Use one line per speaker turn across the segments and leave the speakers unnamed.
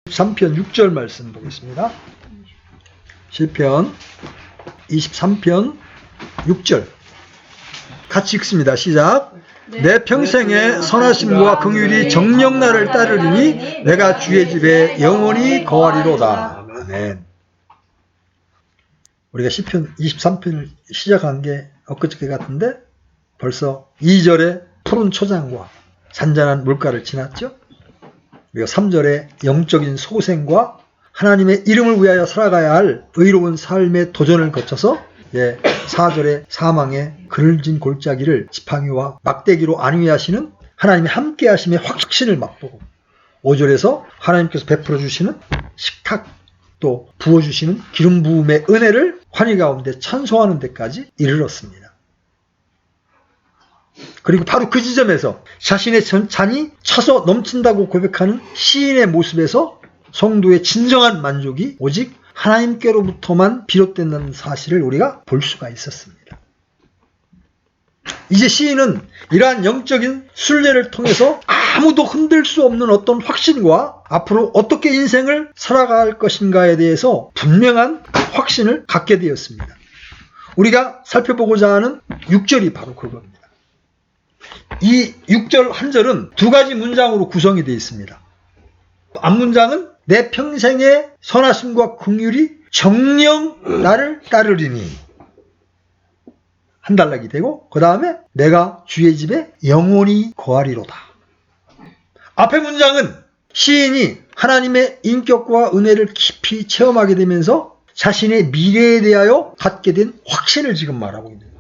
23편 6절 말씀 보겠습니다. 시편 23편 6절 같이 읽습니다. 시작. 내 평생의 선하심과 긍휼이 정녕 나를 따르리니 내가 주의 집에 영원히 거하리로다. 아멘. 우리가 시편 23편을 시작한 게 엊그저께 같은데 벌써 2절에 푸른 초장과 잔잔한 물가를 지났죠. 그리고 3절에 영적인 소생과 하나님의 이름을 위하여 살아가야 할 의로운 삶의 도전을 거쳐서 4절에 사망의 그늘진 골짜기를 지팡이와 막대기로 안위하시는 하나님의 함께 하심의 확신을 맛보고 5절에서 하나님께서 베풀어 주시는 식탁 또 부어주시는 기름 부음의 은혜를 환희 가운데 찬송하는 데까지 이르렀습니다. 그리고 바로 그 지점에서 자신의 잔이 차서 넘친다고 고백하는 시인의 모습에서 성도의 진정한 만족이 오직 하나님께로부터만 비롯된다는 사실을 우리가 볼 수가 있었습니다. 이제 시인은 이러한 영적인 순례를 통해서 아무도 흔들 수 없는 어떤 확신과 앞으로 어떻게 인생을 살아갈 것인가에 대해서 분명한 확신을 갖게 되었습니다. 우리가 살펴보고자 하는 6절이 바로 그겁니다. 이 6절 한 절은 두 가지 문장으로 구성이 되어 있습니다. 앞문장은 내 평생의 선하심과 긍휼이 정녕 나를 따르리니 한 단락이 되고 그 다음에 내가 주의 집에 영원히 거하리로다. 앞의 문장은 시인이 하나님의 인격과 은혜를 깊이 체험하게 되면서 자신의 미래에 대하여 갖게 된 확신을 지금 말하고 있는 겁니다.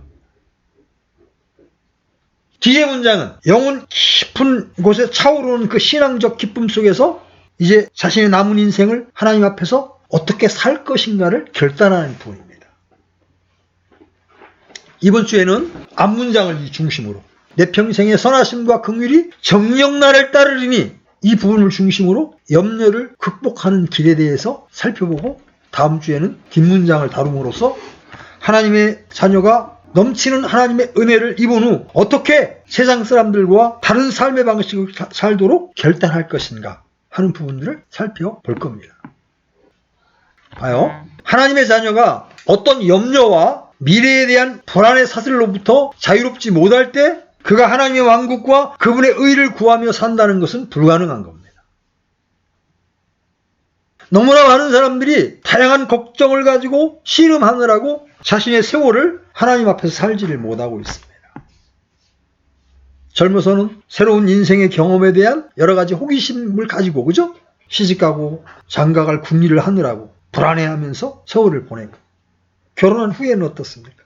뒤의 문장은 영혼 깊은 곳에 차오르는 그 신앙적 기쁨 속에서 이제 자신의 남은 인생을 하나님 앞에서 어떻게 살 것인가를 결단하는 부분입니다. 이번 주에는 앞문장을 중심으로 내 평생의 선하심과 긍휼이 정녕 나를 따르리니 이 부분을 중심으로 염려를 극복하는 길에 대해서 살펴보고 다음 주에는 뒷문장을 다룸으로써 하나님의 자녀가 넘치는 하나님의 은혜를 입은 후 어떻게 세상 사람들과 다른 삶의 방식을 살도록 결단할 것인가 하는 부분들을 살펴볼 겁니다. 봐요. 하나님의 자녀가 어떤 염려와 미래에 대한 불안의 사슬로부터 자유롭지 못할 때 그가 하나님의 왕국과 그분의 의를 구하며 산다는 것은 불가능한 겁니다. 너무나 많은 사람들이 다양한 걱정을 가지고 씨름하느라고 자신의 세월을 하나님 앞에서 살지를 못하고 있습니다. 젊어서는 새로운 인생의 경험에 대한 여러 가지 호기심을 가지고 그죠? 시집가고 장가갈 궁리를 하느라고 불안해하면서 세월을 보내고 결혼한 후에는 어떻습니까?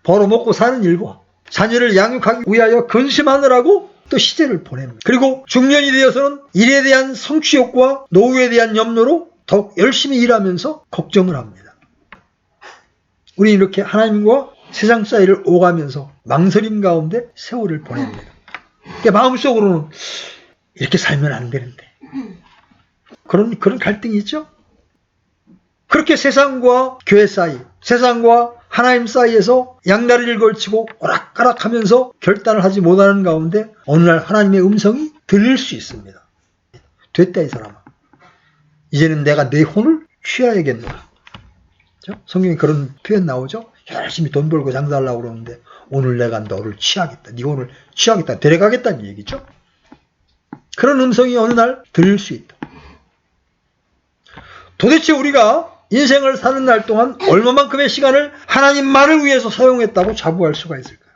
벌어먹고 사는 일과 자녀를 양육하기 위하여 근심하느라고 또 시대를 보냅니다. 그리고 중년이 되어서는 일에 대한 성취욕과 노후에 대한 염려로 더욱 열심히 일하면서 걱정을 합니다. 우리는 이렇게 하나님과 세상 사이를 오가면서 망설임 가운데 세월을 보냅니다. 그러니까 마음속으로는 이렇게 살면 안 되는데 그런 갈등이 있죠. 그렇게 세상과 교회 사이, 세상과 하나님 사이에서 양다리를 걸치고 오락가락하면서 결단을 하지 못하는 가운데 어느 날 하나님의 음성이 들릴 수 있습니다. 됐다 이 사람아. 이제는 내가 내 혼을 취하야겠노라. 성경에 그런 표현 나오죠. 열심히 돈 벌고 장사하려고 그러는데 오늘 내가 너를 취하겠다. 네 혼을 취하겠다. 데려가겠다는 얘기죠. 그런 음성이 어느 날 들릴 수 있다. 도대체 우리가 인생을 사는 날 동안 얼마만큼의 시간을 하나님만을 위해서 사용했다고 자부할 수가 있을까요?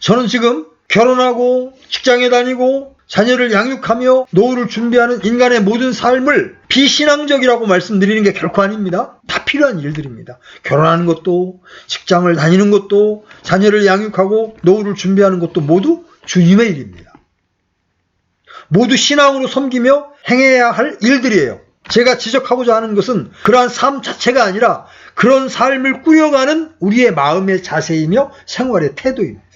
저는 지금 결혼하고 직장에 다니고 자녀를 양육하며 노후를 준비하는 인간의 모든 삶을 비신앙적이라고 말씀드리는 게 결코 아닙니다. 다 필요한 일들입니다. 결혼하는 것도 직장을 다니는 것도 자녀를 양육하고 노후를 준비하는 것도 모두 주님의 일입니다. 모두 신앙으로 섬기며 행해야 할 일들이에요. 제가 지적하고자 하는 것은 그러한 삶 자체가 아니라 그런 삶을 꾸려가는 우리의 마음의 자세이며 생활의 태도입니다.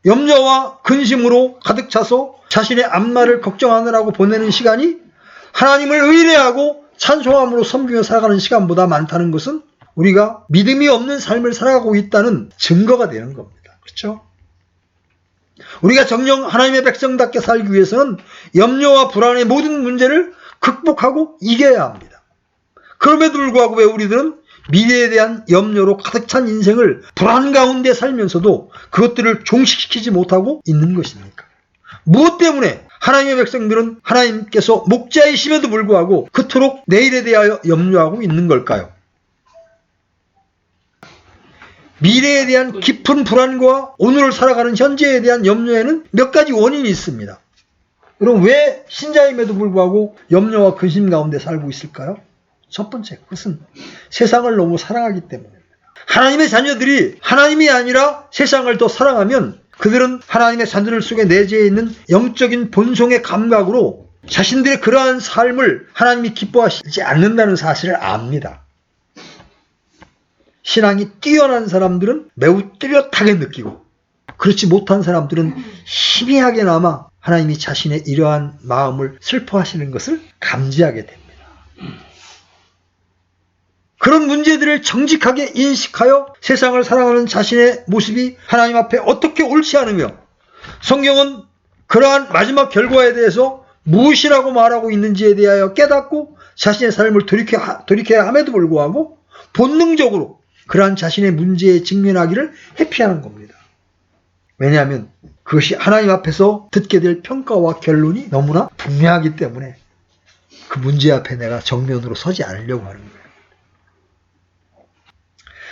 염려와 근심으로 가득 차서 자신의 앞날을 걱정하느라고 보내는 시간이 하나님을 의뢰하고 찬송함으로 섬기며 살아가는 시간보다 많다는 것은 우리가 믿음이 없는 삶을 살아가고 있다는 증거가 되는 겁니다. 그렇죠? 우리가 정녕 하나님의 백성답게 살기 위해서는 염려와 불안의 모든 문제를 극복하고 이겨야 합니다. 그럼에도 불구하고 왜 우리들은 미래에 대한 염려로 가득 찬 인생을 불안 가운데 살면서도 그것들을 종식시키지 못하고 있는 것입니까? 무엇 때문에 하나님의 백성들은 하나님께서 목자이심에도 불구하고 그토록 내일에 대하여 염려하고 있는 걸까요? 미래에 대한 깊은 불안과 오늘을 살아가는 현재에 대한 염려에는 몇 가지 원인이 있습니다. 그럼 왜 신자임에도 불구하고 염려와 근심 가운데 살고 있을까요? 첫 번째, 그것은 세상을 너무 사랑하기 때문입니다. 하나님의 자녀들이 하나님이 아니라 세상을 더 사랑하면 그들은 하나님의 자녀들 속에 내재해 있는 영적인 본성의 감각으로 자신들의 그러한 삶을 하나님이 기뻐하시지 않는다는 사실을 압니다. 신앙이 뛰어난 사람들은 매우 뚜렷하게 느끼고 그렇지 못한 사람들은 희미하게나마 하나님이 자신의 이러한 마음을 슬퍼하시는 것을 감지하게 됩니다. 그런 문제들을 정직하게 인식하여 세상을 사랑하는 자신의 모습이 하나님 앞에 어떻게 옳지 않으며 성경은 그러한 마지막 결과에 대해서 무엇이라고 말하고 있는지에 대하여 깨닫고 자신의 삶을 돌이켜야 함에도 불구하고 본능적으로 그러한 자신의 문제에 직면하기를 회피하는 겁니다. 왜냐하면 그것이 하나님 앞에서 듣게 될 평가와 결론이 너무나 분명하기 때문에 그 문제 앞에 내가 정면으로 서지 않으려고 하는 거예요.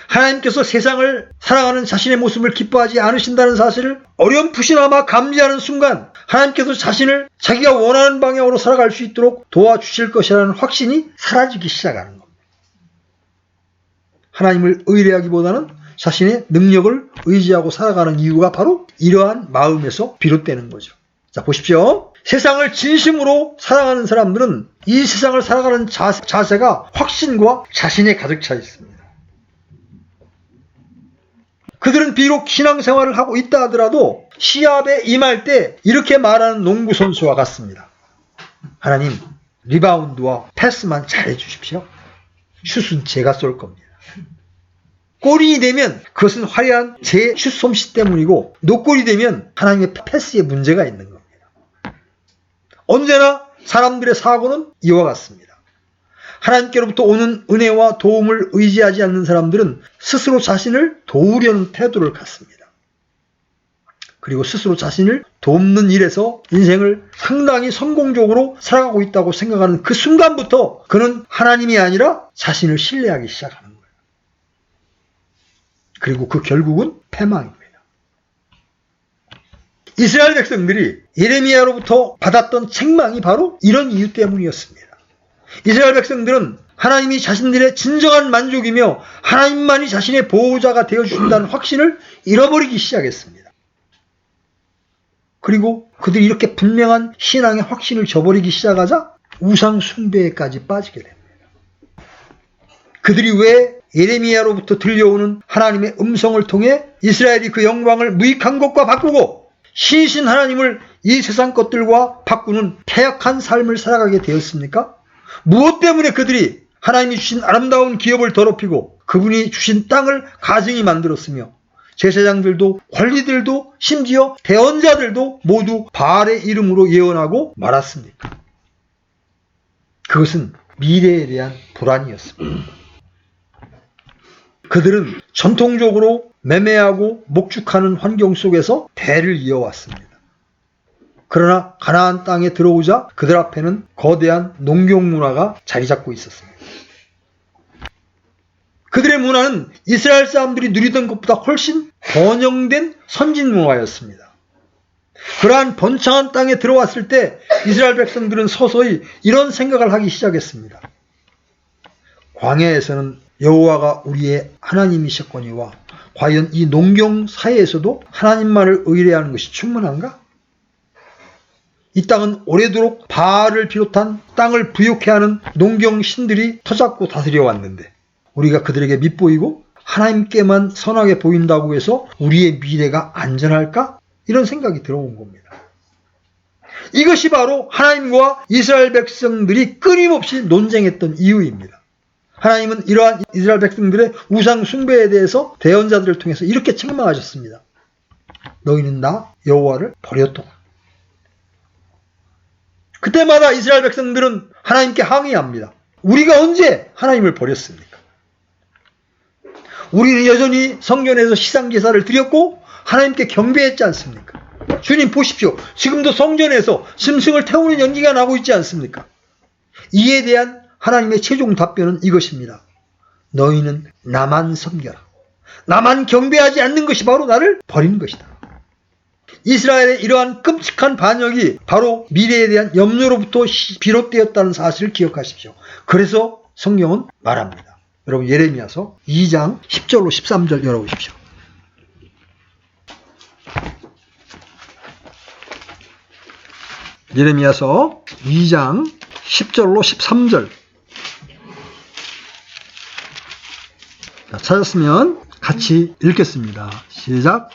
하나님께서 세상을 사랑하는 자신의 모습을 기뻐하지 않으신다는 사실을 어렴풋이나마 감지하는 순간 하나님께서 자신을 자기가 원하는 방향으로 살아갈 수 있도록 도와주실 것이라는 확신이 사라지기 시작하는 겁니다. 하나님을 의뢰하기보다는 자신의 능력을 의지하고 살아가는 이유가 바로 이러한 마음에서 비롯되는 거죠. 자, 보십시오. 세상을 진심으로 사랑하는 사람들은 이 세상을 살아가는 자세가 확신과 자신에 가득 차 있습니다. 그들은 비록 신앙생활을 하고 있다 하더라도 시합에 임할 때 이렇게 말하는 농구선수와 같습니다. 하나님, 리바운드와 패스만 잘해 주십시오. 슛은 제가 쏠 겁니다. 골이 되면 그것은 화려한 제 슛 솜씨 때문이고 노골이 되면 하나님의 패스에 문제가 있는 겁니다. 언제나 사람들의 사고는 이와 같습니다. 하나님께로부터 오는 은혜와 도움을 의지하지 않는 사람들은 스스로 자신을 도우려는 태도를 갖습니다. 그리고 스스로 자신을 돕는 일에서 인생을 상당히 성공적으로 살아가고 있다고 생각하는 그 순간부터 그는 하나님이 아니라 자신을 신뢰하기 시작하는 거예요. 그리고 그 결국은 패망입니다. 이스라엘 백성들이 예레미야로부터 받았던 책망이 바로 이런 이유 때문이었습니다. 이스라엘 백성들은 하나님이 자신들의 진정한 만족이며 하나님만이 자신의 보호자가 되어주신다는 확신을 잃어버리기 시작했습니다. 그리고 그들이 이렇게 분명한 신앙의 확신을 저버리기 시작하자 우상 숭배에까지 빠지게 됩니다. 그들이 왜 예레미야로부터 들려오는 하나님의 음성을 통해 이스라엘이 그 영광을 무익한 것과 바꾸고 신신 하나님을 이 세상 것들과 바꾸는 패역한 삶을 살아가게 되었습니까? 무엇 때문에 그들이 하나님이 주신 아름다운 기업을 더럽히고 그분이 주신 땅을 가증히 만들었으며 제사장들도 관리들도 심지어 대언자들도 모두 바알의 이름으로 예언하고 말았습니까? 그것은 미래에 대한 불안이었습니다. 그들은 전통적으로 매매하고 목축하는 환경 속에서 대를 이어왔습니다. 그러나 가나안 땅에 들어오자 그들 앞에는 거대한 농경 문화가 자리 잡고 있었습니다. 그들의 문화는 이스라엘 사람들이 누리던 것보다 훨씬 번영된 선진 문화였습니다. 그러한 번창한 땅에 들어왔을 때 이스라엘 백성들은 서서히 이런 생각을 하기 시작했습니다. 광야에서는 여호와가 우리의 하나님이셨거니와 과연 이 농경 사회에서도 하나님만을 의뢰하는 것이 충분한가? 이 땅은 오래도록 바알을 비롯한 땅을 부욕해 하는 농경 신들이 터잡고 다스려 왔는데 우리가 그들에게 밉보이고 하나님께만 선하게 보인다고 해서 우리의 미래가 안전할까? 이런 생각이 들어온 겁니다. 이것이 바로 하나님과 이스라엘 백성들이 끊임없이 논쟁했던 이유입니다. 하나님은 이러한 이스라엘 백성들의 우상 숭배에 대해서 대언자들을 통해서 이렇게 책망하셨습니다. 너희는 나 여호와를 버렸도다. 그때마다 이스라엘 백성들은 하나님께 항의합니다. 우리가 언제 하나님을 버렸습니까? 우리는 여전히 성전에서 시상제사를 드렸고 하나님께 경배했지 않습니까? 주님 보십시오. 지금도 성전에서 짐승을 태우는 연기가 나고 있지 않습니까? 이에 대한 하나님의 최종 답변은 이것입니다. 너희는 나만 섬겨라. 나만 경배하지 않는 것이 바로 나를 버린 것이다. 이스라엘의 이러한 끔찍한 반역이 바로 미래에 대한 염려로부터 비롯되었다는 사실을 기억하십시오. 그래서 성경은 말합니다. 여러분 예레미야서 2장 10절로 13절 열어보십시오. 예레미야서 2장 10절로 13절. 찾았으면 같이 읽겠습니다. 시작.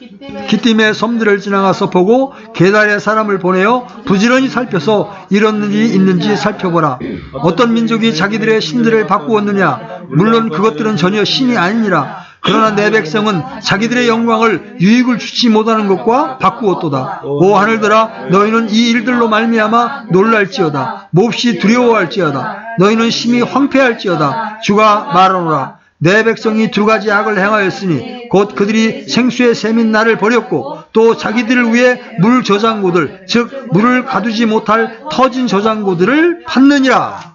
기띔의 섬들을 지나가서 보고 게달의 사람을 보내어 부지런히 살펴서 이뤘는지 있는지 살펴보라. 어떤 민족이 자기들의 신들을 바꾸었느냐? 물론 그것들은 전혀 신이 아니니라. 그러나 내 백성은 자기들의 영광을 유익을 주지 못하는 것과 바꾸었도다. 오 하늘들아, 너희는 이 일들로 말미암아 놀랄지어다. 몹시 두려워할지어다. 너희는 심히 황폐할지어다. 주가 말하노라. 내 백성이 두 가지 악을 행하였으니 곧 그들이 생수의 샘인 나를 버렸고 또 자기들을 위해 물 저장고들, 즉 물을 가두지 못할 터진 저장고들을 팠느니라.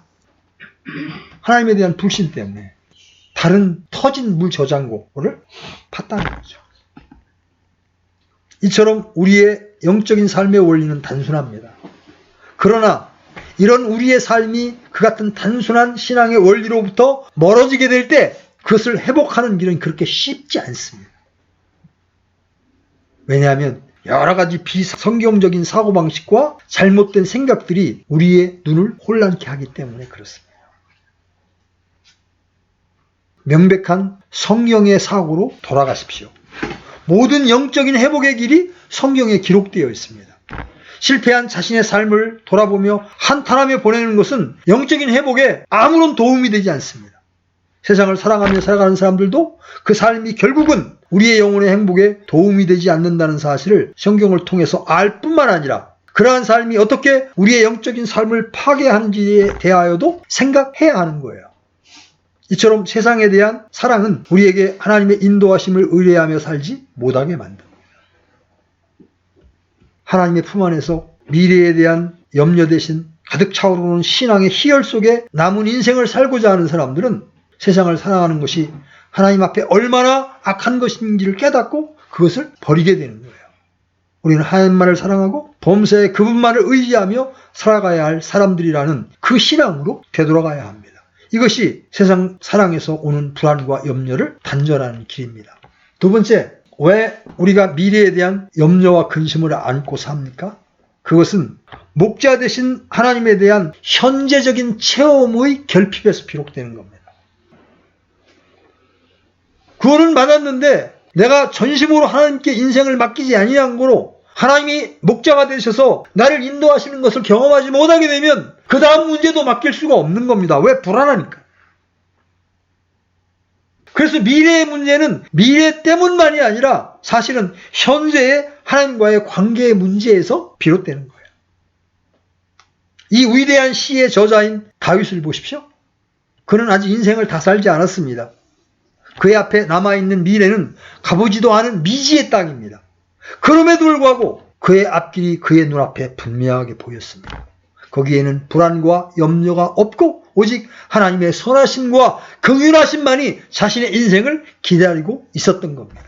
하나님에 대한 불신 때문에 다른 터진 물 저장고를 팠다는 거죠. 이처럼 우리의 영적인 삶의 원리는 단순합니다. 그러나 이런 우리의 삶이 그 같은 단순한 신앙의 원리로부터 멀어지게 될 때 그것을 회복하는 길은 그렇게 쉽지 않습니다. 왜냐하면 여러 가지 비성경적인 사고방식과 잘못된 생각들이 우리의 눈을 혼란케 하기 때문에 그렇습니다. 명백한 성경의 사고로 돌아가십시오. 모든 영적인 회복의 길이 성경에 기록되어 있습니다. 실패한 자신의 삶을 돌아보며 한탄하며 보내는 것은 영적인 회복에 아무런 도움이 되지 않습니다. 세상을 사랑하며 살아가는 사람들도 그 삶이 결국은 우리의 영혼의 행복에 도움이 되지 않는다는 사실을 성경을 통해서 알 뿐만 아니라 그러한 삶이 어떻게 우리의 영적인 삶을 파괴하는지에 대하여도 생각해야 하는 거예요. 이처럼 세상에 대한 사랑은 우리에게 하나님의 인도하심을 의뢰하며 살지 못하게 만듭니다. 하나님의 품 안에서 미래에 대한 염려 대신 가득 차오르는 신앙의 희열 속에 남은 인생을 살고자 하는 사람들은 세상을 사랑하는 것이 하나님 앞에 얼마나 악한 것인지를 깨닫고 그것을 버리게 되는 거예요. 우리는 하나님만을 사랑하고 범사에 그분만을 의지하며 살아가야 할 사람들이라는 그 신앙으로 되돌아가야 합니다. 이것이 세상 사랑에서 오는 불안과 염려를 단절하는 길입니다. 두 번째, 왜 우리가 미래에 대한 염려와 근심을 안고 삽니까? 그것은 목자 되신 하나님에 대한 현재적인 체험의 결핍에서 비롯되는 겁니다. 구원은 받았는데 내가 전심으로 하나님께 인생을 맡기지 아니한 거로 하나님이 목자가 되셔서 나를 인도하시는 것을 경험하지 못하게 되면 그 다음 문제도 맡길 수가 없는 겁니다. 왜? 불안하니까. 그래서 미래의 문제는 미래 때문만이 아니라 사실은 현재의 하나님과의 관계의 문제에서 비롯되는 거예요. 이 위대한 시의 저자인 다윗을 보십시오. 그는 아직 인생을 다 살지 않았습니다. 그의 앞에 남아있는 미래는 가보지도 않은 미지의 땅입니다. 그럼에도 불구하고 그의 앞길이 그의 눈앞에 분명하게 보였습니다. 거기에는 불안과 염려가 없고 오직 하나님의 선하심과 긍휼하심만이 자신의 인생을 기다리고 있었던 겁니다.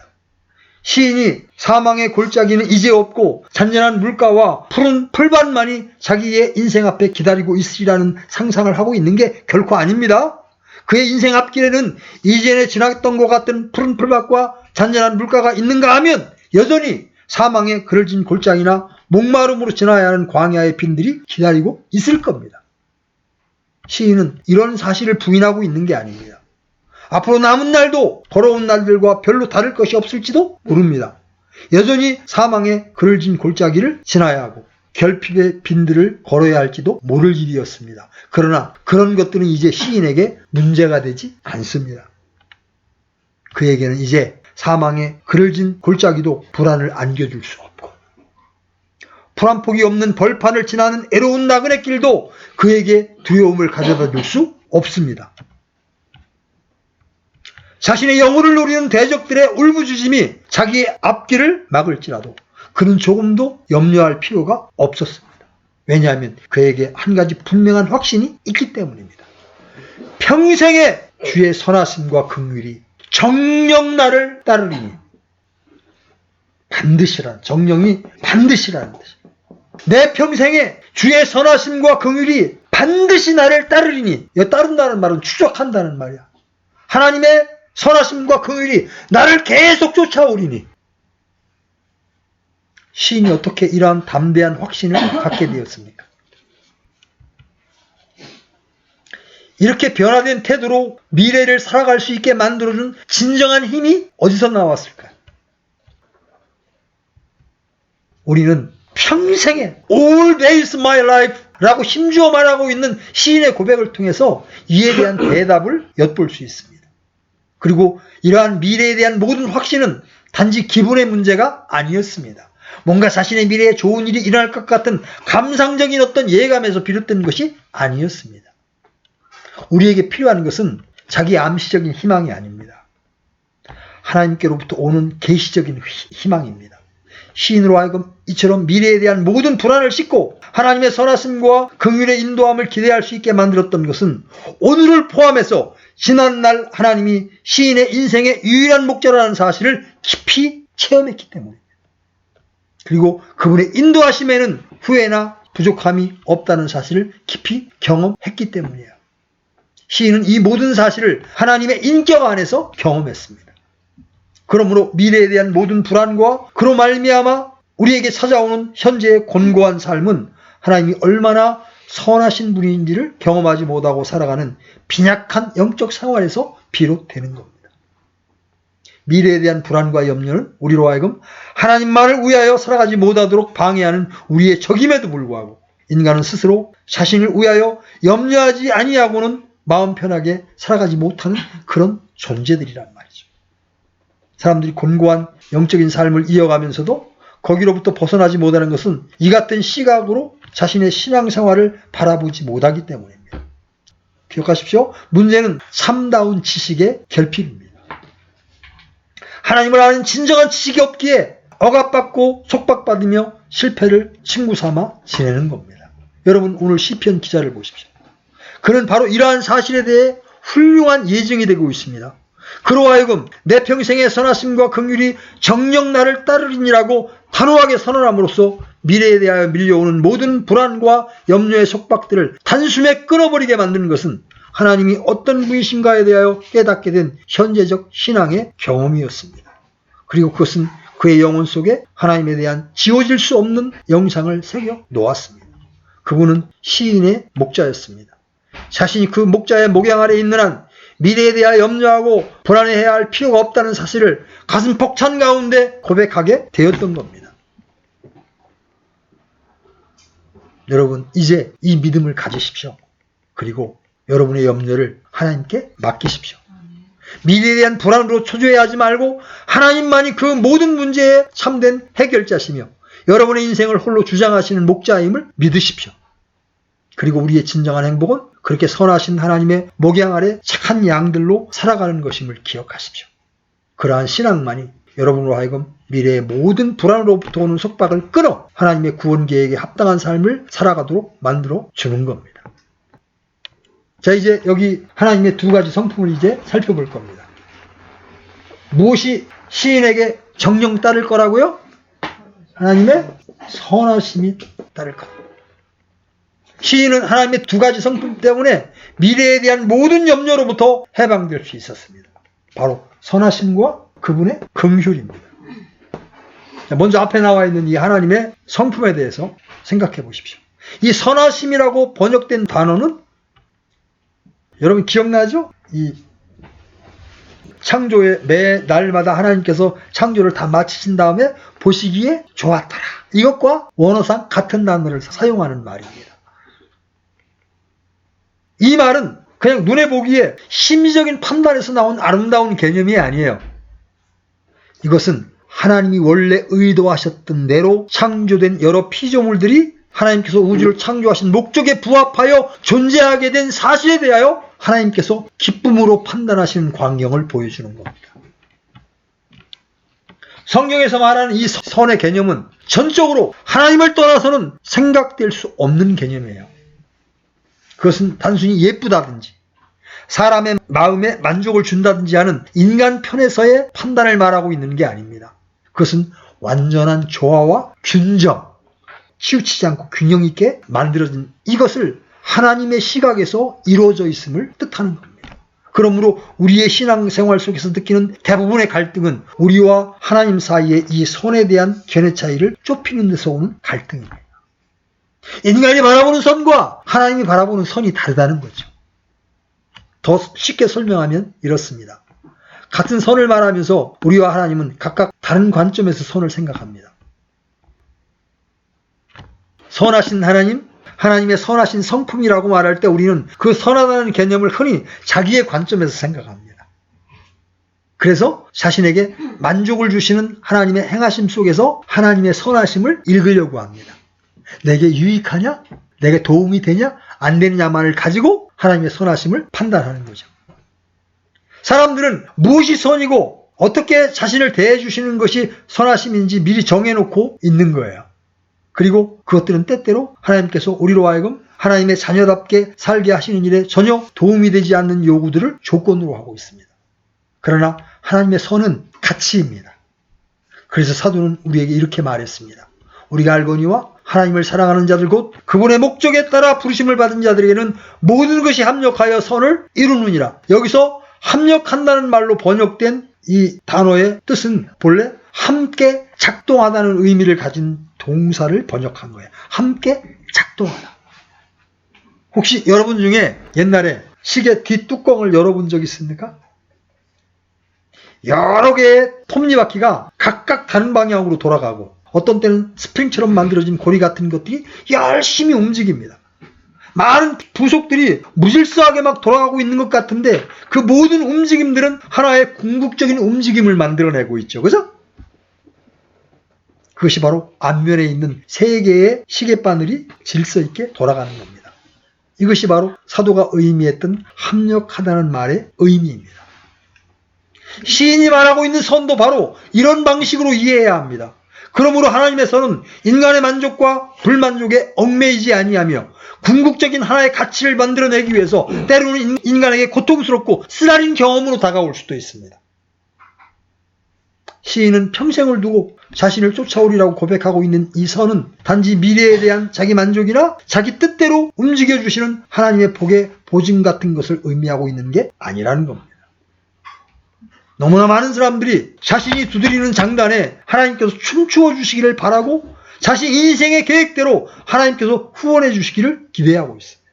시인이 사망의 골짜기는 이제 없고 잔잔한 물가와 푸른 풀밭만이 자기의 인생 앞에 기다리고 있으리라는 상상을 하고 있는 게 결코 아닙니다. 그의 인생 앞길에는 이전에 지났던 것 같은 푸른 풀밭과 잔잔한 물가가 있는가 하면 여전히 사망의 그늘진 골짜기나 목마름으로 지나야 하는 광야의 빈들이 기다리고 있을 겁니다. 시인은 이런 사실을 부인하고 있는 게 아닙니다. 앞으로 남은 날도 더러운 날들과 별로 다를 것이 없을지도 모릅니다. 여전히 사망의 그늘진 골짜기를 지나야 하고 결핍의 빈들을 걸어야 할지도 모를 일이었습니다. 그러나 그런 것들은 이제 시인에게 문제가 되지 않습니다. 그에게는 이제 사망의 그늘진 골짜기도 불안을 안겨줄 수 없고, 불안폭이 없는 벌판을 지나는 애로운 나그네 길도 그에게 두려움을 가져다 줄 수 없습니다. 자신의 영혼을 노리는 대적들의 울부짖음이 자기의 앞길을 막을지라도 그는 조금도 염려할 필요가 없었습니다. 왜냐하면 그에게 한 가지 분명한 확신이 있기 때문입니다. 평생의 주의 선하심과 긍휼이 정녕 나를 따르리니, 반드시란, 정령이 반드시라는 뜻입니다. 내 평생에 주의 선하심과 긍휼이 반드시 나를 따르리니, 따른다는 말은 추적한다는 말이야. 하나님의 선하심과 긍휼이 나를 계속 쫓아오리니. 시인이 어떻게 이러한 담대한 확신을 갖게 되었습니까? 이렇게 변화된 태도로 미래를 살아갈 수 있게 만들어준 진정한 힘이 어디서 나왔을까요? 우리는 평생에 all days my life 라고 힘주어 말하고 있는 시인의 고백을 통해서 이에 대한 대답을 엿볼 수 있습니다. 그리고 이러한 미래에 대한 모든 확신은 단지 기분의 문제가 아니었습니다. 뭔가 자신의 미래에 좋은 일이 일어날 것 같은 감상적인 어떤 예감에서 비롯된 것이 아니었습니다. 우리에게 필요한 것은 자기 암시적인 희망이 아닙니다. 하나님께로부터 오는 계시적인 희망입니다. 시인으로 하여금 이처럼 미래에 대한 모든 불안을 싣고 하나님의 선하심과 긍휼의 인도함을 기대할 수 있게 만들었던 것은 오늘을 포함해서 지난날 하나님이 시인의 인생의 유일한 목자라는 사실을 깊이 체험했기 때문입니다. 그리고 그분의 인도하심에는 후회나 부족함이 없다는 사실을 깊이 경험했기 때문이에요. 시인은 이 모든 사실을 하나님의 인격 안에서 경험했습니다. 그러므로 미래에 대한 모든 불안과 그로 말미암아 우리에게 찾아오는 현재의 곤고한 삶은 하나님이 얼마나 선하신 분인지를 경험하지 못하고 살아가는 빈약한 영적 생활에서 비롯되는 겁니다. 미래에 대한 불안과 염려는 우리로 하여금 하나님만을 위하여 살아가지 못하도록 방해하는 우리의 적임에도 불구하고 인간은 스스로 자신을 위하여 염려하지 아니하고는 마음 편하게 살아가지 못하는 그런 존재들이란 말이죠. 사람들이 곤고한 영적인 삶을 이어가면서도 거기로부터 벗어나지 못하는 것은 이 같은 시각으로 자신의 신앙생활을 바라보지 못하기 때문입니다. 기억하십시오. 문제는 참다운 지식의 결핍입니다. 하나님을 아는 진정한 지식이 없기에 억압받고 속박받으며 실패를 친구 삼아 지내는 겁니다. 여러분 오늘 시편 기자를 보십시오. 그는 바로 이러한 사실에 대해 훌륭한 예증이 되고 있습니다. 그로 하여금 내 평생의 선하심과 긍휼이 정녕 나를 따르리니라고 단호하게 선언함으로써 미래에 대하여 밀려오는 모든 불안과 염려의 속박들을 단숨에 끊어버리게 만드는 것은 하나님이 어떤 분이신가에 대하여 깨닫게 된 현재적 신앙의 경험이었습니다. 그리고 그것은 그의 영혼 속에 하나님에 대한 지워질 수 없는 영상을 새겨 놓았습니다. 그분은 시인의 목자였습니다. 자신이 그 목자의 목양 아래 있는 한 미래에 대하여 염려하고 불안해해야 할 필요가 없다는 사실을 가슴 벅찬 가운데 고백하게 되었던 겁니다. 여러분 이제 이 믿음을 가지십시오. 그리고 여러분의 염려를 하나님께 맡기십시오. 미래에 대한 불안으로 초조해하지 말고 하나님만이 그 모든 문제의 참된 해결자시며 여러분의 인생을 홀로 주장하시는 목자임을 믿으십시오. 그리고 우리의 진정한 행복은 그렇게 선하신 하나님의 목양 아래 착한 양들로 살아가는 것임을 기억하십시오. 그러한 신앙만이 여러분으로 하여금 미래의 모든 불안으로부터 오는 속박을 끊어 하나님의 구원 계획에 합당한 삶을 살아가도록 만들어 주는 겁니다. 자, 이제 여기 하나님의 두 가지 성품을 이제 살펴볼 겁니다. 무엇이 시인에게 정녕 따를 거라고요? 하나님의 선하심이 따를 것. 시인은 하나님의 두 가지 성품 때문에 미래에 대한 모든 염려로부터 해방될 수 있었습니다. 바로 선하심과 그분의 긍휼입니다. 먼저 앞에 나와 있는 이 하나님의 성품에 대해서 생각해 보십시오. 이 선하심이라고 번역된 단어는 여러분 기억나죠? 이 창조의 매 날마다 하나님께서 창조를 다 마치신 다음에 보시기에 좋았더라. 이것과 원어상 같은 단어를 사용하는 말입니다. 이 말은 그냥 눈에 보기에 심리적인 판단에서 나온 아름다운 개념이 아니에요. 이것은 하나님이 원래 의도하셨던 대로 창조된 여러 피조물들이 하나님께서 우주를 창조하신 목적에 부합하여 존재하게 된 사실에 대하여 하나님께서 기쁨으로 판단하시는 광경을 보여주는 겁니다. 성경에서 말하는 이 선의 개념은 전적으로 하나님을 떠나서는 생각될 수 없는 개념이에요. 그것은 단순히 예쁘다든지 사람의 마음에 만족을 준다든지 하는 인간 편에서의 판단을 말하고 있는 게 아닙니다. 그것은 완전한 조화와 균정, 치우치지 않고 균형 있게 만들어진 이것을 하나님의 시각에서 이루어져 있음을 뜻하는 겁니다. 그러므로 우리의 신앙생활 속에서 느끼는 대부분의 갈등은 우리와 하나님 사이의 이 선에 대한 견해 차이를 좁히는 데서 오는 갈등입니다. 인간이 바라보는 선과 하나님이 바라보는 선이 다르다는 거죠. 더 쉽게 설명하면 이렇습니다. 같은 선을 말하면서 우리와 하나님은 각각 다른 관점에서 선을 생각합니다. 선하신 하나님, 하나님의 선하신 성품이라고 말할 때 우리는 그 선하다는 개념을 흔히 자기의 관점에서 생각합니다. 그래서 자신에게 만족을 주시는 하나님의 행하심 속에서 하나님의 선하심을 읽으려고 합니다. 내게 유익하냐? 내게 도움이 되냐? 안 되느냐만을 가지고 하나님의 선하심을 판단하는 거죠. 사람들은 무엇이 선이고 어떻게 자신을 대해주시는 것이 선하심인지 미리 정해놓고 있는 거예요. 그리고 그것들은 때때로 하나님께서 우리로 하여금 하나님의 자녀답게 살게 하시는 일에 전혀 도움이 되지 않는 요구들을 조건으로 하고 있습니다. 그러나 하나님의 선은 가치입니다. 그래서 사도는 우리에게 이렇게 말했습니다. 우리가 알거니와 하나님을 사랑하는 자들 곧 그분의 목적에 따라 부르심을 받은 자들에게는 모든 것이 합력하여 선을 이루느니라. 여기서 합력한다는 말로 번역된 이 단어의 뜻은 본래 함께 작동하다는 의미를 가진 동사를 번역한 거예요. 함께 작동하다. 혹시 여러분 중에 옛날에 시계 뒷뚜껑을 열어본 적 있습니까? 여러 개의 톱니바퀴가 각각 다른 방향으로 돌아가고 어떤 때는 스프링처럼 만들어진 고리 같은 것들이 열심히 움직입니다. 많은 부속들이 무질서하게 막 돌아가고 있는 것 같은데 그 모든 움직임들은 하나의 궁극적인 움직임을 만들어내고 있죠. 그죠? 그것이 바로 앞면에 있는 세 개의 시계바늘이 질서 있게 돌아가는 겁니다. 이것이 바로 사도가 의미했던 합력하다는 말의 의미입니다. 시인이 말하고 있는 선도 바로 이런 방식으로 이해해야 합니다. 그러므로 하나님의 선은 인간의 만족과 불만족에 얽매이지 아니하며 궁극적인 하나의 가치를 만들어내기 위해서 때로는 인간에게 고통스럽고 쓰라린 경험으로 다가올 수도 있습니다. 시인은 평생을 두고 자신을 쫓아오리라고 고백하고 있는 이 선은 단지 미래에 대한 자기 만족이나 자기 뜻대로 움직여주시는 하나님의 복의 보증 같은 것을 의미하고 있는 게 아니라는 겁니다. 너무나 많은 사람들이 자신이 두드리는 장단에 하나님께서 춤추어 주시기를 바라고 자신 인생의 계획대로 하나님께서 후원해 주시기를 기대하고 있습니다.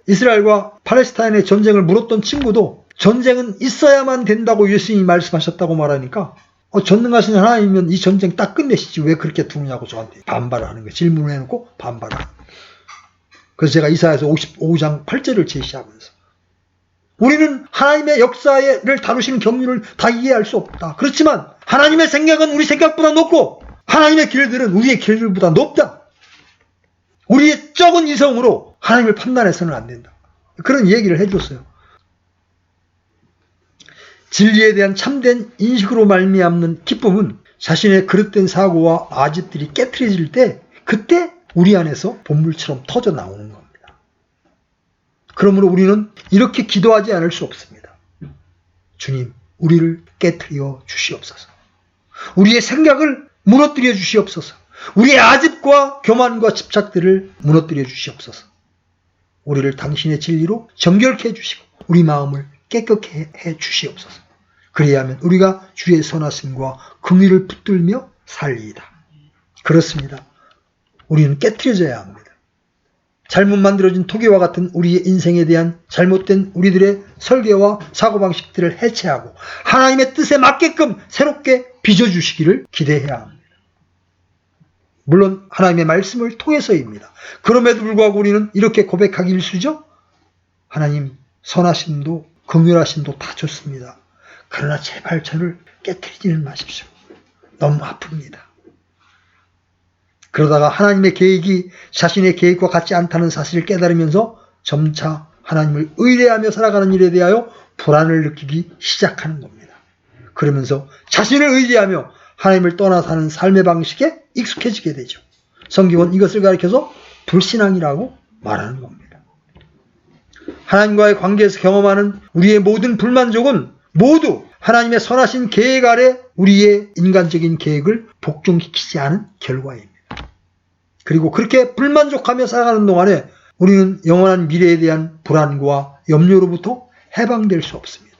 이스라엘과 팔레스타인의 전쟁을 물었던 친구도 전쟁은 있어야만 된다고 예수님이 말씀하셨다고 말하니까 전능하신 하나님이면 이 전쟁 딱 끝내시지 왜 그렇게 두느냐고 저한테 반발을 하는 거예요. 질문을 해놓고 반발을. 그래서 제가 이사야서 55장 8절을 제시하면서 우리는 하나님의 역사를 다루시는 경륜을 다 이해할 수 없다. 그렇지만 하나님의 생각은 우리 생각보다 높고 하나님의 길들은 우리의 길들보다 높다. 우리의 적은 이성으로 하나님을 판단해서는 안 된다. 그런 얘기를 해줬어요. 진리에 대한 참된 인식으로 말미암는 기쁨은 자신의 그릇된 사고와 아집들이 깨트려질 때 그때 우리 안에서 본물처럼 터져 나오는 겁니다. 그러므로 우리는 이렇게 기도하지 않을 수 없습니다. 주님, 우리를 깨트려 주시옵소서. 우리의 생각을 무너뜨려 주시옵소서. 우리의 아집과 교만과 집착들을 무너뜨려 주시옵소서. 우리를 당신의 진리로 정결케 해주시고 우리 마음을 깨끗게 해 주시옵소서. 그래야 하면 우리가 주의 선하심과 긍휼을 붙들며 살리이다. 그렇습니다. 우리는 깨트려져야 합니다. 잘못 만들어진 토기와 같은 우리의 인생에 대한 잘못된 우리들의 설계와 사고방식들을 해체하고 하나님의 뜻에 맞게끔 새롭게 빚어주시기를 기대해야 합니다. 물론 하나님의 말씀을 통해서입니다. 그럼에도 불구하고 우리는 이렇게 고백하기 일쑤죠. 하나님 선하심도 긍휼하심도 다 좋습니다. 그러나 제발 저를 깨트리지는 마십시오. 너무 아픕니다. 그러다가 하나님의 계획이 자신의 계획과 같지 않다는 사실을 깨달으면서 점차 하나님을 의뢰하며 살아가는 일에 대하여 불안을 느끼기 시작하는 겁니다. 그러면서 자신을 의지하며 하나님을 떠나 사는 삶의 방식에 익숙해지게 되죠. 성경은 이것을 가리켜서 불신앙이라고 말하는 겁니다. 하나님과의 관계에서 경험하는 우리의 모든 불만족은 모두 하나님의 선하신 계획 아래 우리의 인간적인 계획을 복종시키지 않은 결과입니다. 그리고 그렇게 불만족하며 살아가는 동안에 우리는 영원한 미래에 대한 불안과 염려로부터 해방될 수 없습니다.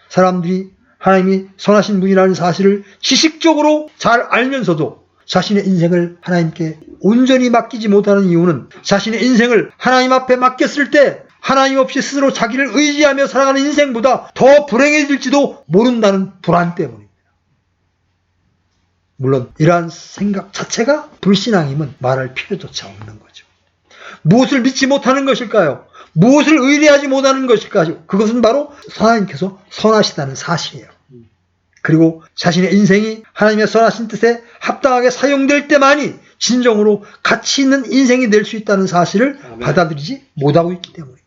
사람들이 하나님이 선하신 분이라는 사실을 지식적으로 잘 알면서도 자신의 인생을 하나님께 온전히 맡기지 못하는 이유는 자신의 인생을 하나님 앞에 맡겼을 때 하나님 없이 스스로 자기를 의지하며 살아가는 인생보다 더 불행해질지도 모른다는 불안 때문입니다. 물론 이러한 생각 자체가 불신앙임은 말할 필요조차 없는 거죠. 무엇을 믿지 못하는 것일까요? 무엇을 의뢰하지 못하는 것일까요? 그것은 바로 하나님께서 선하시다는 사실이에요. 그리고 자신의 인생이 하나님의 선하신 뜻에 합당하게 사용될 때만이 진정으로 가치 있는 인생이 될 수 있다는 사실을 받아들이지 못하고 있기 때문입니다.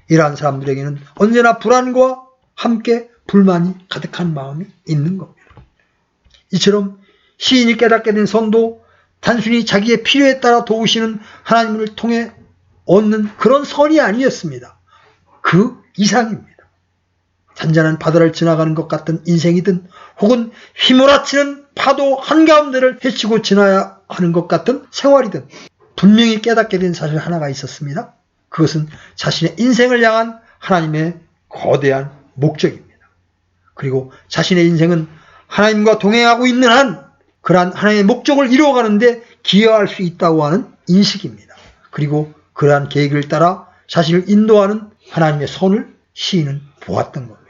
이러한 사람들에게는 언제나 불안과 함께 불만이 가득한 마음이 있는 겁니다. 이처럼 시인이 깨닫게 된 선도 단순히 자기의 필요에 따라 도우시는 하나님을 통해 얻는 그런 선이 아니었습니다. 그 이상입니다. 잔잔한 바다를 지나가는 것 같은 인생이든 혹은 휘몰아치는 파도 한가운데를 헤치고 지나야 하는 것 같은 생활이든 분명히 깨닫게 된 사실 하나가 있었습니다. 그것은 자신의 인생을 향한 하나님의 거대한 목적입니다. 그리고 자신의 인생은 하나님과 동행하고 있는 한 그러한 하나님의 목적을 이루어가는데 기여할 수 있다고 하는 인식입니다. 그리고 그러한 계획을 따라 자신을 인도하는 하나님의 선을 시인은 보았던 겁니다.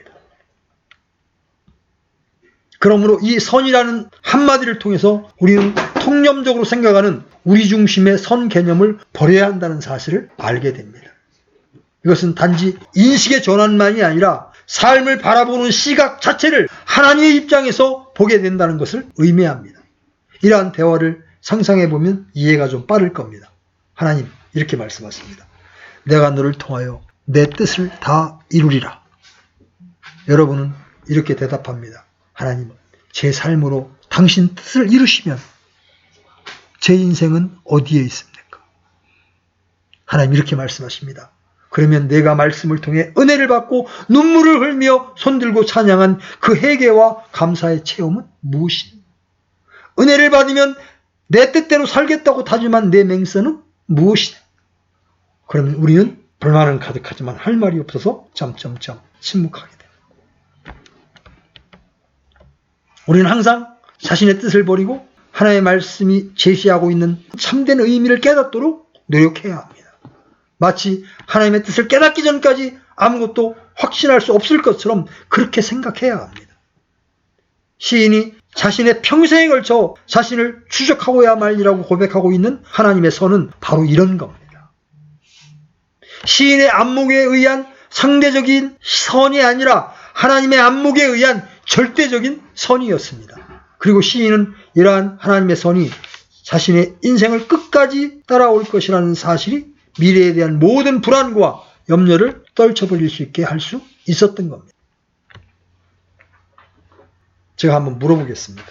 그러므로 이 선이라는 한마디를 통해서 우리는 통념적으로 생각하는 우리 중심의 선 개념을 버려야 한다는 사실을 알게 됩니다. 이것은 단지 인식의 전환만이 아니라 삶을 바라보는 시각 자체를 하나님의 입장에서 보게 된다는 것을 의미합니다. 이러한 대화를 상상해보면 이해가 좀 빠를 겁니다. 하나님 이렇게 말씀하십니다. 내가 너를 통하여 내 뜻을 다 이루리라. 여러분은 이렇게 대답합니다. 하나님, 제 삶으로 당신 뜻을 이루시면 제 인생은 어디에 있습니까? 하나님 이렇게 말씀하십니다. 그러면 내가 말씀을 통해 은혜를 받고 눈물을 흘며 손들고 찬양한 그 회개와 감사의 체험은 무엇이냐? 은혜를 받으면 내 뜻대로 살겠다고 다짐한 내 맹세는 무엇이냐? 그러면 우리는 불만은 가득하지만 할 말이 없어서 침묵하게 됩니다. 우리는 항상 자신의 뜻을 버리고 하나님의 말씀이 제시하고 있는 참된 의미를 깨닫도록 노력해야 합니다. 마치 하나님의 뜻을 깨닫기 전까지 아무것도 확신할 수 없을 것처럼 그렇게 생각해야 합니다. 시인이 자신의 평생에 걸쳐 자신을 추적하고야 말이라고 고백하고 있는 하나님의 선은 바로 이런 겁니다. 시인의 안목에 의한 상대적인 선이 아니라 하나님의 안목에 의한 절대적인 선이었습니다. 그리고 시인은 이러한 하나님의 선이 자신의 인생을 끝까지 따라올 것이라는 사실이 미래에 대한 모든 불안과 염려를 떨쳐버릴 수 있게 할 수 있었던 겁니다. 제가 한번 물어보겠습니다.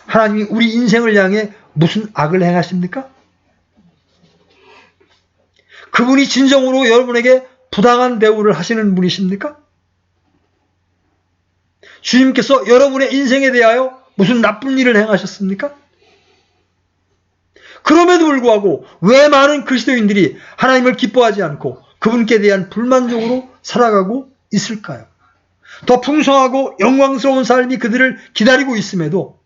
하나님이 우리 인생을 향해 무슨 악을 행하십니까? 그분이 진정으로 여러분에게 부당한 대우를 하시는 분이십니까? 주님께서 여러분의 인생에 대하여 무슨 나쁜 일을 행하셨습니까? 그럼에도 불구하고 왜 많은 그리스도인들이 하나님을 기뻐하지 않고 그분께 대한 불만족으로 살아가고 있을까요? 더 풍성하고 영광스러운 삶이 그들을 기다리고 있음에도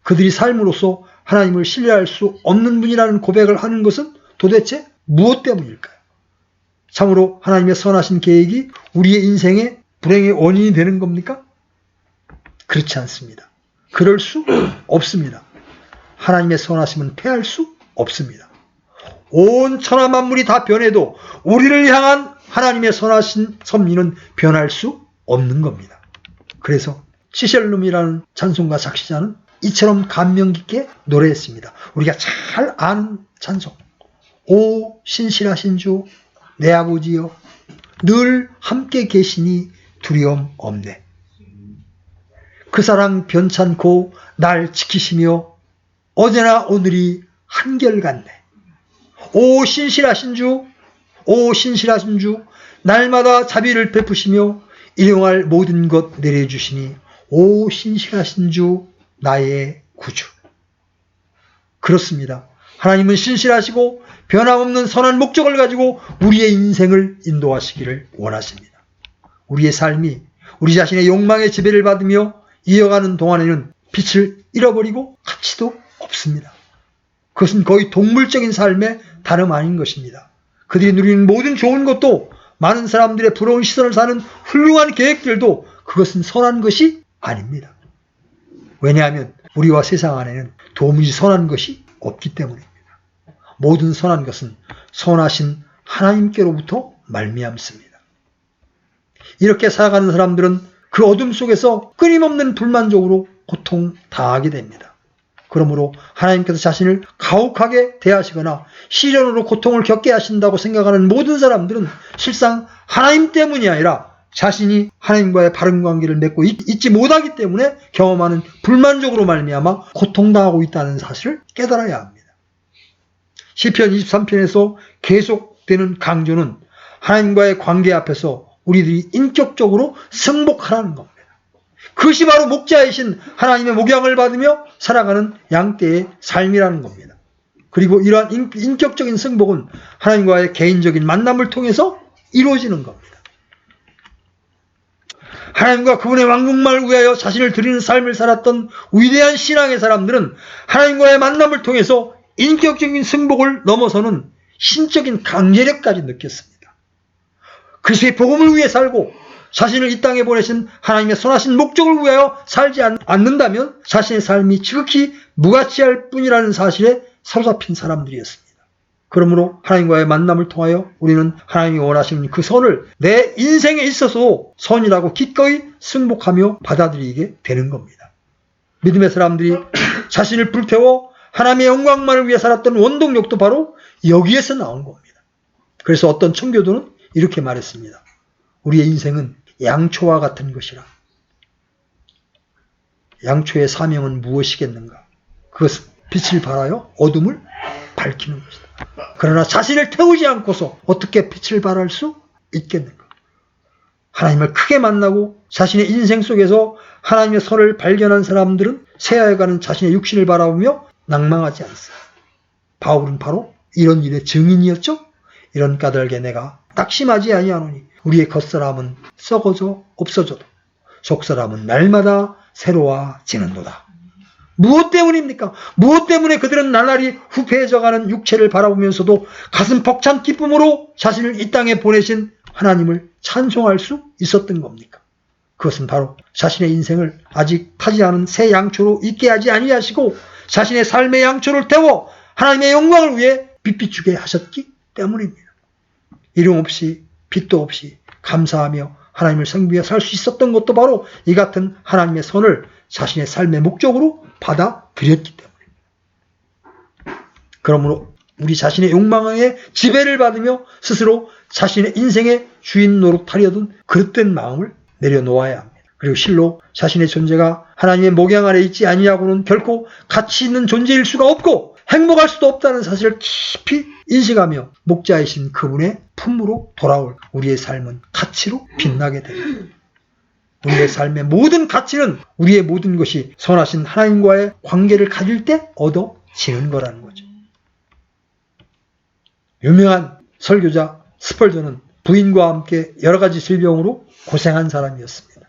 그들이 삶으로서 하나님을 신뢰할 수 없는 분이라는 고백을 하는 것은 도대체 무엇 때문일까요? 참으로 하나님의 선하신 계획이 우리의 인생의 불행의 원인이 되는 겁니까? 그렇지 않습니다. 그럴 수 없습니다. 하나님의 선하심은 패할 수 없습니다. 온 천하 만물이 다 변해도 우리를 향한 하나님의 선하신 섭리는 변할 수 없는 겁니다. 그래서 시셜룸이라는 찬송가 작시자는 이처럼 감명 깊게 노래했습니다. 우리가 잘 아는 찬송. 오 신실하신 주 내 아버지여 늘 함께 계시니 두려움 없네. 그 사랑 변찮고 날 지키시며 어제나 오늘이 한결같네. 오 신실하신 주, 오 신실하신 주 날마다 자비를 베푸시며 일용할 모든 것 내려주시니 오 신실하신 주 나의 구주. 그렇습니다. 하나님은 신실하시고 변함없는 선한 목적을 가지고 우리의 인생을 인도하시기를 원하십니다. 우리의 삶이 우리 자신의 욕망의 지배를 받으며 이어가는 동안에는 빛을 잃어버리고 가치도 없습니다. 그것은 거의 동물적인 삶의 다름 아닌 것입니다. 그들이 누리는 모든 좋은 것도 많은 사람들의 부러운 시선을 사는 훌륭한 계획들도 그것은 선한 것이 아닙니다. 왜냐하면 우리와 세상 안에는 도무지 선한 것이 없기 때문입니다. 모든 선한 것은 선하신 하나님께로부터 말미암습니다. 이렇게 살아가는 사람들은 그 어둠 속에서 끊임없는 불만족으로 고통당하게 됩니다. 그러므로 하나님께서 자신을 가혹하게 대하시거나 시련으로 고통을 겪게 하신다고 생각하는 모든 사람들은 실상 하나님 때문이 아니라 자신이 하나님과의 바른 관계를 맺고 있지 못하기 때문에 경험하는 불만족으로 말미암아 고통당하고 있다는 사실을 깨달아야 합니다. 시편 23편에서 계속되는 강조는 하나님과의 관계 앞에서 우리들이 인격적으로 승복하라는 겁니다. 그것이 바로 목자이신 하나님의 목양을 받으며 살아가는 양떼의 삶이라는 겁니다. 그리고 이러한 인격적인 승복은 하나님과의 개인적인 만남을 통해서 이루어지는 겁니다. 하나님과 그분의 왕국만을 위하여 자신을 드리는 삶을 살았던 위대한 신앙의 사람들은 하나님과의 만남을 통해서 인격적인 승복을 넘어서는 신적인 강제력까지 느꼈습니다. 그리스도의 복음을 위해 살고 자신을 이 땅에 보내신 하나님의 선하신 목적을 위하여 살지 않는다면 자신의 삶이 지극히 무가치할 뿐이라는 사실에 사로잡힌 사람들이었습니다. 그러므로 하나님과의 만남을 통하여 우리는 하나님이 원하시는 그 선을 내 인생에 있어서도 선이라고 기꺼이 승복하며 받아들이게 되는 겁니다. 믿음의 사람들이 자신을 불태워 하나님의 영광만을 위해 살았던 원동력도 바로 여기에서 나온 겁니다. 그래서 어떤 청교도는 이렇게 말했습니다. 우리의 인생은 양초와 같은 것이라. 양초의 사명은 무엇이겠는가? 그것은 빛을 발하여 어둠을 밝히는 것이다. 그러나 자신을 태우지 않고서 어떻게 빛을 발할 수 있겠는가? 하나님을 크게 만나고 자신의 인생 속에서 하나님의 선을 발견한 사람들은 새하여가는 자신의 육신을 바라보며 낭망하지 않습니다. 바울은 바로 이런 일의 증인이었죠. 이런 까닭에 내가 낙심하지 아니하노니 우리의 겉사람은 썩어져 없어져도 속사람은 날마다 새로워지는도다. 무엇 때문입니까? 무엇 때문에 그들은 날날이 후패해져가는 육체를 바라보면서도 가슴 벅찬 기쁨으로 자신을 이 땅에 보내신 하나님을 찬송할 수 있었던 겁니까? 그것은 바로 자신의 인생을 아직 타지 않은 새 양초로 있게 하지 아니하시고 자신의 삶의 양초를 태워 하나님의 영광을 위해 빛비추게 하셨기 때문입니다. 이름 없이 빛도 없이 감사하며 하나님을 섬기며 살 수 있었던 것도 바로 이 같은 하나님의 선을 자신의 삶의 목적으로 받아들였기 때문입니다. 그러므로 우리 자신의 욕망에 지배를 받으며 스스로 자신의 인생의 주인 노릇하려던 그릇된 마음을 내려놓아야 합니다. 그리고 실로 자신의 존재가 하나님의 목양 아래 있지 아니하고는 결코 가치 있는 존재일 수가 없고 행복할 수도 없다는 사실을 깊이 인식하며 목자이신 그분의 품으로 돌아올 우리의 삶은 가치로 빛나게 됩니다. 우리의 삶의 모든 가치는 우리의 모든 것이 선하신 하나님과의 관계를 가질 때 얻어지는 거라는 거죠. 유명한 설교자 스펄전은 부인과 함께 여러 가지 질병으로 고생한 사람이었습니다.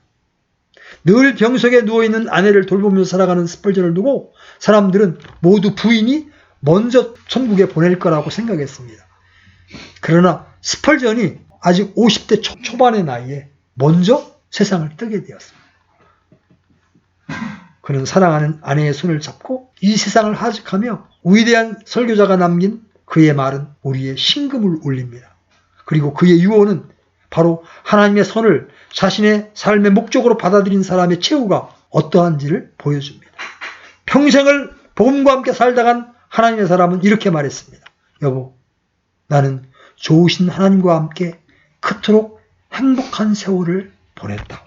늘 병석에 누워있는 아내를 돌보며 살아가는 스펄전을 두고 사람들은 모두 부인이 먼저 천국에 보낼 거라고 생각했습니다. 그러나 스펄전이 아직 50대 초반의 나이에 먼저 세상을 뜨게 되었습니다. 그는 사랑하는 아내의 손을 잡고 이 세상을 하직하며 위대한 설교자가 남긴 그의 말은 우리의 심금을 울립니다. 그리고 그의 유언은 바로 하나님의 선을 자신의 삶의 목적으로 받아들인 사람의 최후가 어떠한지를 보여줍니다. 평생을 복음과 함께 살다간 하나님의 사람은 이렇게 말했습니다. 여보, 나는 좋으신 하나님과 함께 그토록 행복한 세월을 보냈다.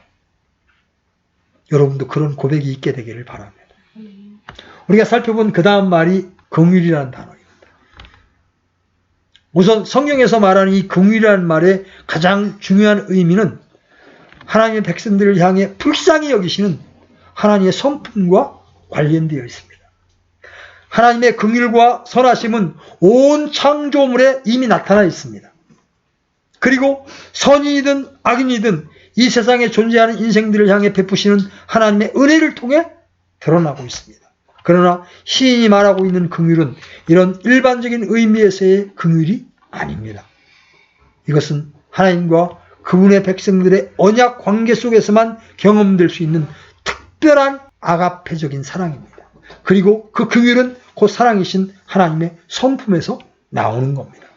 여러분도 그런 고백이 있게 되기를 바랍니다. 우리가 살펴본 그 다음 말이 긍휼이라는 단어입니다. 우선 성경에서 말하는 이 긍휼이라는 말의 가장 중요한 의미는 하나님의 백성들을 향해 불쌍히 여기시는 하나님의 성품과 관련되어 있습니다. 하나님의 긍휼과 선하심은 온 창조물에 이미 나타나 있습니다. 그리고 선인이든 악인이든 이 세상에 존재하는 인생들을 향해 베푸시는 하나님의 은혜를 통해 드러나고 있습니다. 그러나 시인이 말하고 있는 긍휼은 이런 일반적인 의미에서의 긍휼이 아닙니다. 이것은 하나님과 그분의 백성들의 언약 관계 속에서만 경험될 수 있는 특별한 아가페적인 사랑입니다. 그리고 그 긍휼은 곧 사랑이신 하나님의 성품에서 나오는 겁니다.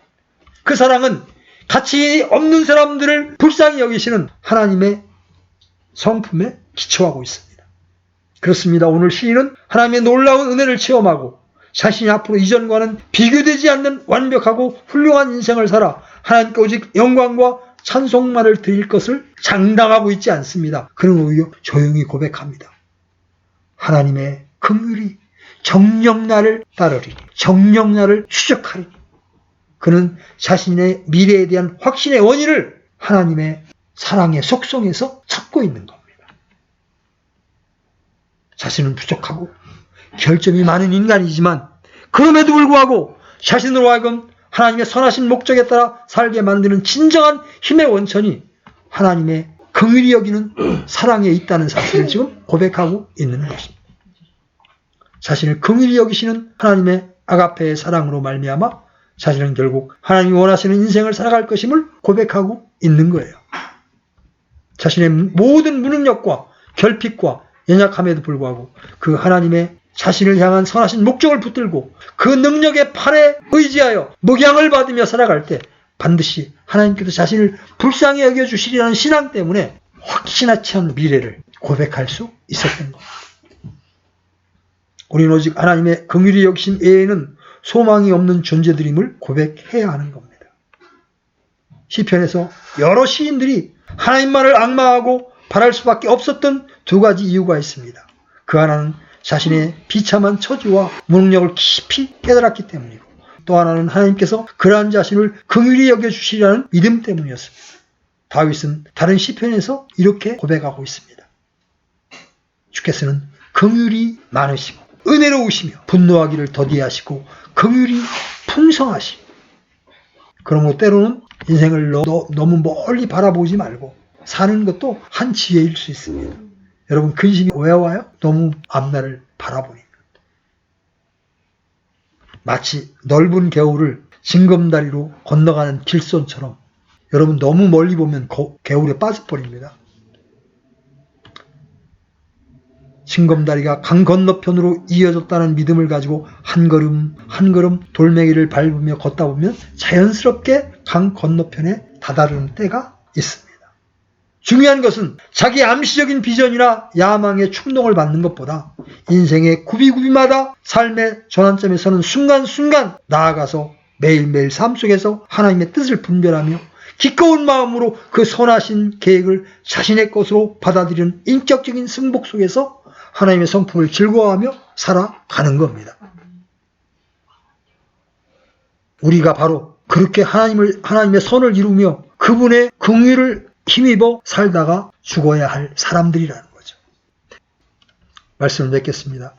그 사랑은 가치 없는 사람들을 불쌍히 여기시는 하나님의 성품에 기초하고 있습니다. 그렇습니다. 오늘 시인은 하나님의 놀라운 은혜를 체험하고 자신이 앞으로 이전과는 비교되지 않는 완벽하고 훌륭한 인생을 살아 하나님께 오직 영광과 찬송만을 드릴 것을 장담하고 있지 않습니다. 그는 오히려 조용히 고백합니다. 하나님의 긍휼이 정녕 나를 따르리니 정녕 나를 추적하리니. 그는 자신의 미래에 대한 확신의 원인을 하나님의 사랑의 속성에서 찾고 있는 겁니다. 자신은 부족하고 결점이 많은 인간이지만 그럼에도 불구하고 자신으로 하여금 하나님의 선하신 목적에 따라 살게 만드는 진정한 힘의 원천이 하나님의 긍휼히 여기는 사랑에 있다는 사실을 지금 고백하고 있는 것입니다. 자신을 긍휼히 여기시는 하나님의 아가페의 사랑으로 말미암아 자신은 결국 하나님이 원하시는 인생을 살아갈 것임을 고백하고 있는 거예요. 자신의 모든 무능력과 결핍과 연약함에도 불구하고 그 하나님의 자신을 향한 선하신 목적을 붙들고 그 능력의 팔에 의지하여 목양을 받으며 살아갈 때 반드시 하나님께서 자신을 불쌍히 여겨주시리라는 신앙 때문에 확신하지 않은 미래를 고백할 수 있었던 겁니다. 우리는 오직 하나님의 긍휼히 여기심 외에는 소망이 없는 존재들임을 고백해야 하는 겁니다. 시편에서 여러 시인들이 하나님만을 앙망하고 바랄 수밖에 없었던 두 가지 이유가 있습니다. 그 하나는 자신의 비참한 처지와 무능력을 깊이 깨달았기 때문이고 또 하나는 하나님께서 그러한 자신을 긍휼히 여겨주시리라는 믿음 때문이었습니다. 다윗은 다른 시편에서 이렇게 고백하고 있습니다. 주께서는 긍휼이 많으시고 은혜로우시며 분노하기를 더디하시고 긍휼이 풍성하시고 그러므로 때로는 인생을 너무 멀리 바라보지 말고 사는 것도 한 지혜일 수 있습니다. 여러분 근심이 왜 와요? 너무 앞날을 바라보니까. 마치 넓은 개울을 징검다리로 건너가는 길손처럼 여러분 너무 멀리 보면 개울에 빠져버립니다. 징검다리가 강 건너편으로 이어졌다는 믿음을 가지고 한 걸음 한 걸음 돌멩이를 밟으며 걷다 보면 자연스럽게 강 건너편에 다다르는 때가 있습니다. 중요한 것은 자기 암시적인 비전이나 야망의 충동을 받는 것보다 인생의 구비구비마다 삶의 전환점에 서는 순간순간 나아가서 매일매일 삶 속에서 하나님의 뜻을 분별하며 기꺼운 마음으로 그 선하신 계획을 자신의 것으로 받아들이는 인격적인 승복 속에서 하나님의 성품을 즐거워하며 살아가는 겁니다. 우리가 바로 그렇게 하나님의 선을 이루며 그분의 긍휼을 힘입어 살다가 죽어야 할 사람들이라는 거죠. 말씀을 맺겠습니다.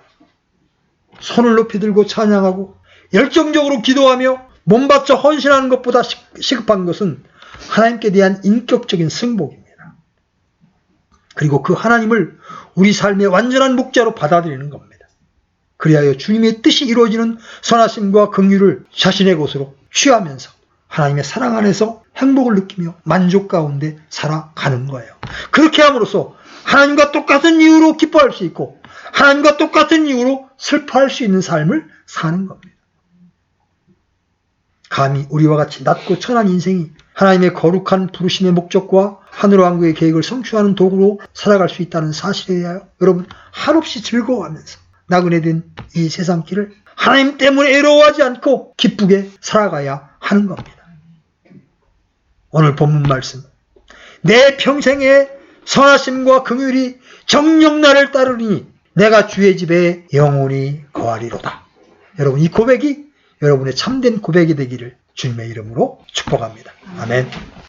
손을 높이 들고 찬양하고 열정적으로 기도하며 몸바쳐 헌신하는 것보다 시급한 것은 하나님께 대한 인격적인 승복입니다. 그리고 그 하나님을 우리 삶의 완전한 목자로 받아들이는 겁니다. 그리하여 주님의 뜻이 이루어지는 선하심과 긍휼을 자신의 것으로 취하면서 하나님의 사랑 안에서 행복을 느끼며 만족 가운데 살아가는 거예요. 그렇게 함으로써 하나님과 똑같은 이유로 기뻐할 수 있고 하나님과 똑같은 이유로 슬퍼할 수 있는 삶을 사는 겁니다. 감히 우리와 같이 낮고 천한 인생이 하나님의 거룩한 부르심의 목적과 하늘왕국의 계획을 성취하는 도구로 살아갈 수 있다는 사실에 대하여 여러분 한없이 즐거워하면서 나그네 된 이 세상길을 하나님 때문에 애로워하지 않고 기쁘게 살아가야 하는 겁니다. 오늘 본문 말씀, 내 평생의 선하심과 긍휼이 정녕 나를 따르니 내가 주의 집에 영원히 거하리로다. 여러분, 이 고백이 여러분의 참된 고백이 되기를 주님의 이름으로 축복합니다. 아멘.